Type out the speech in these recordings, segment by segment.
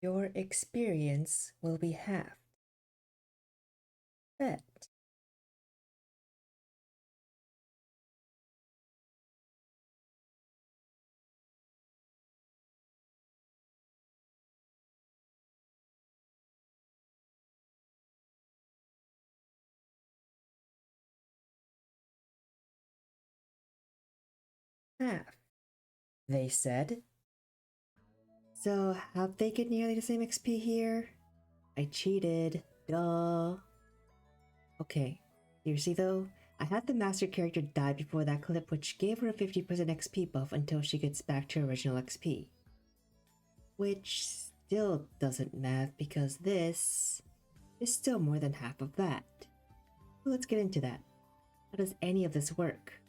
Your experience will be halved. Bet. Half, they said. So, how'd they get nearly the same XP here? I cheated. Duh. Okay, you see though, I had the master character die before that clip, which gave her a 50% XP buff until she gets back to original XP. Which still doesn't math because this is still more than half of that. So let's get into that. How does any of this work?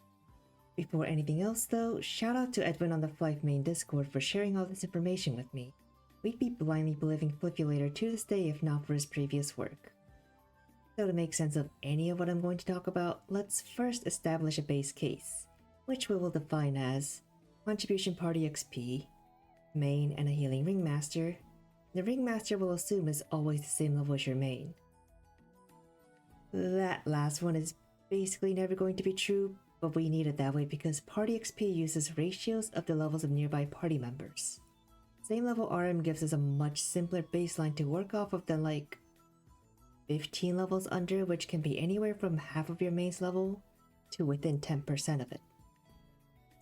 Before anything else though, shout out to Edwin on the Flife main Discord for sharing all this information with me. We'd be blindly believing Fliffulator to this day if not for his previous work. So to make sense of any of what I'm going to talk about, let's first establish a base case, which we will define as Contribution Party XP, main and a Healing Ringmaster. The Ringmaster will assume is always the same level as your main. That last one is basically never going to be true, but we need it that way because Party XP uses ratios of the levels of nearby party members. Same level RM gives us a much simpler baseline to work off of than like 15 levels under, which can be anywhere from half of your main's level to within 10% of it.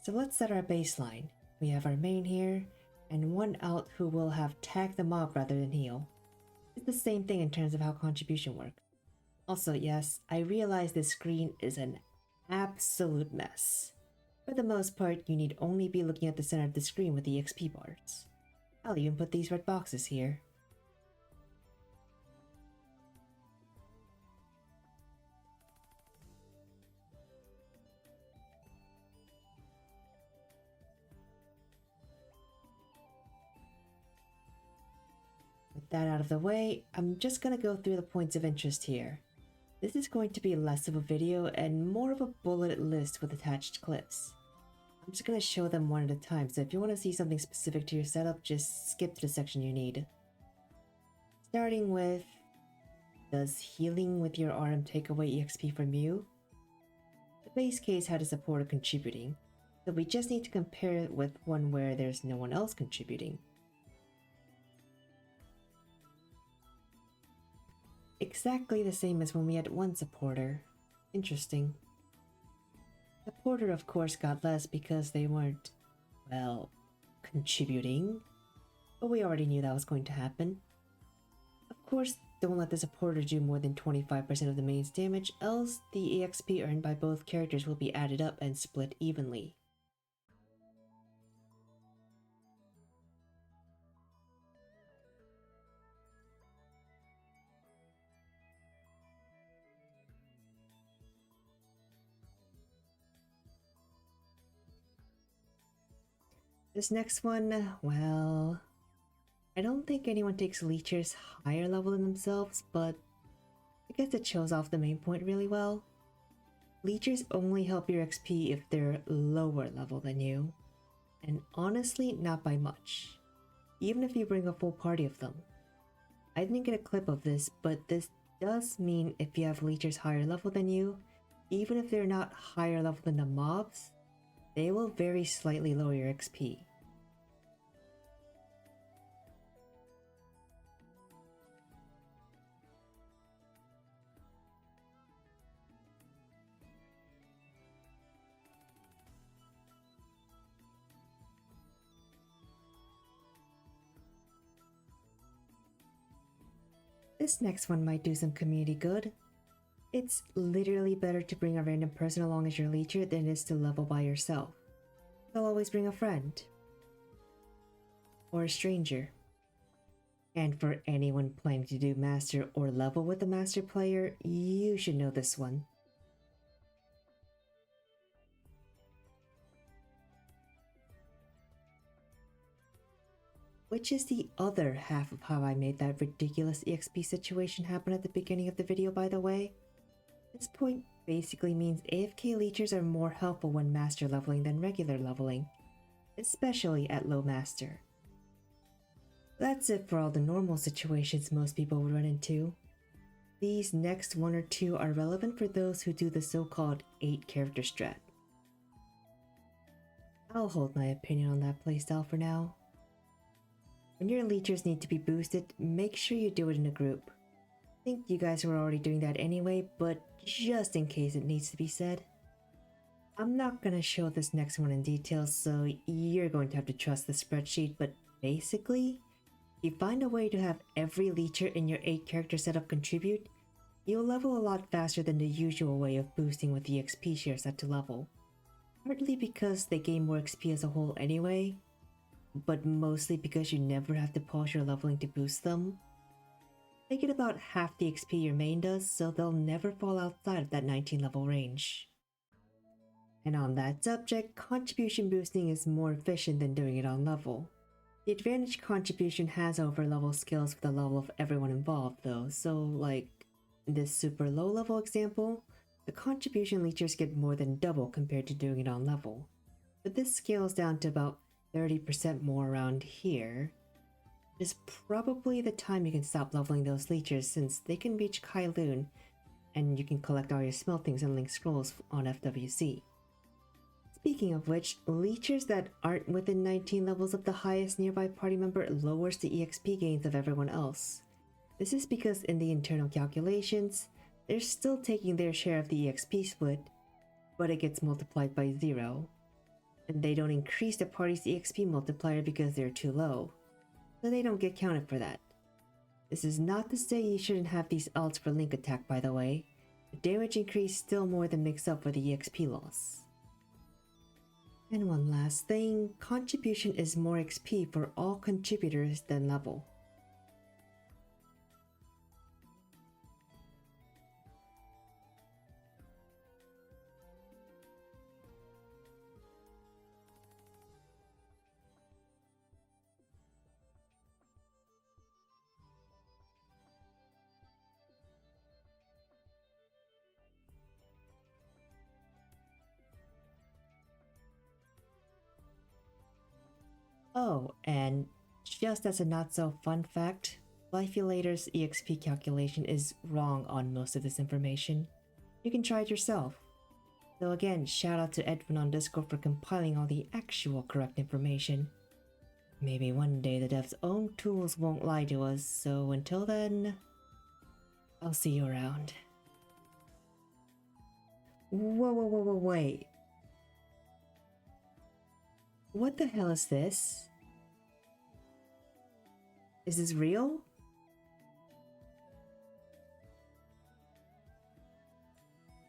So let's set our baseline. We have our main here, and one out who will have tag the mob rather than heal. It's the same thing in terms of how contribution works. Also, yes, I realize this screen is an absolute mess. For the most part, you need only be looking at the center of the screen with the XP bars. I'll even put these red boxes here. With that out of the way, I'm just gonna go through the points of interest here. This is going to be less of a video and more of a bulleted list with attached clips. I'm just gonna show them one at a time, so if you want to see something specific to your setup, just skip to the section you need. Starting with, does healing with your RM take away EXP from you? The base case had a supporter contributing, so we just need to compare it with one where there's no one else contributing. Exactly the same as when we had one supporter. Interesting. The porter of course got less because they weren't, well, contributing. But we already knew that was going to happen. Of course, don't let the supporter do more than 25% of the main's damage, else the EXP earned by both characters will be added up and split evenly. This next one, well, I don't think anyone takes Leechers higher level than themselves, but I guess it shows off the main point really well. Leechers only help your XP if they're lower level than you, and honestly not by much, even if you bring a full party of them. I didn't get a clip of this, but this does mean if you have Leechers higher level than you, even if they're not higher level than the mobs, they will very slightly lower your XP. This next one might do some community good. It's literally better to bring a random person along as your leecher than it is to level by yourself. So always bring a friend. Or a stranger. And for anyone planning to do master or level with a master player, you should know this one. Which is the other half of how I made that ridiculous EXP situation happen at the beginning of the video, by the way. This point basically means AFK leechers are more helpful when master leveling than regular leveling, especially at low master. That's it for all the normal situations most people would run into. These next one or two are relevant for those who do the so-called 8-character strat. I'll hold my opinion on that playstyle for now. When your Leechers need to be boosted, make sure you do it in a group. I think you guys were already doing that anyway, but just in case it needs to be said. I'm not gonna show this next one in detail, so you're going to have to trust the spreadsheet, but basically, if you find a way to have every Leecher in your 8-character setup contribute, you'll level a lot faster than the usual way of boosting with the XP share set to level. Partly because they gain more XP as a whole anyway, but mostly because you never have to pause your leveling to boost them. They get about half the XP your main does, so they'll never fall outside of that 19 level range. And on that subject, contribution boosting is more efficient than doing it on level. The advantage contribution has over level skills for the level of everyone involved though, so like in this super low level example, the contribution Leechers get more than double compared to doing it on level. But this scales down to about 30% more around here. It is probably the time you can stop leveling those Leechers since they can reach Kailoon, and you can collect all your smeltings and link scrolls on FWC. Speaking of which, Leechers that aren't within 19 levels of the highest nearby party member lowers the EXP gains of everyone else. This is because in the internal calculations, they're still taking their share of the EXP split, but it gets multiplied by 0. And they don't increase the party's EXP multiplier because they're too low, so they don't get counted for that. This is not to say you shouldn't have these alts for link attack, by the way. The damage increase still more than makes up for the EXP loss. And one last thing, contribution is more XP for all contributors than level. Oh, and just as a not so fun fact, Lifeulator's EXP calculation is wrong on most of this information. You can try it yourself. So again, shout out to Edwin on Discord for compiling all the actual correct information. Maybe one day the dev's own tools won't lie to us, so until then, I'll see you around. Whoa, wait. What the hell is this? Is this real?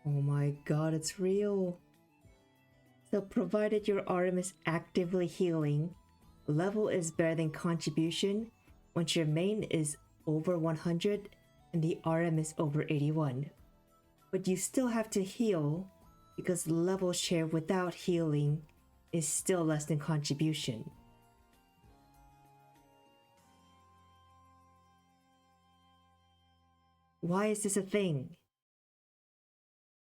Oh my god, it's real. So provided your RM is actively healing, level is better than contribution once your main is over 100 and the RM is over 81. But you still have to heal because level share without healing is still less than contribution. Why is this a thing?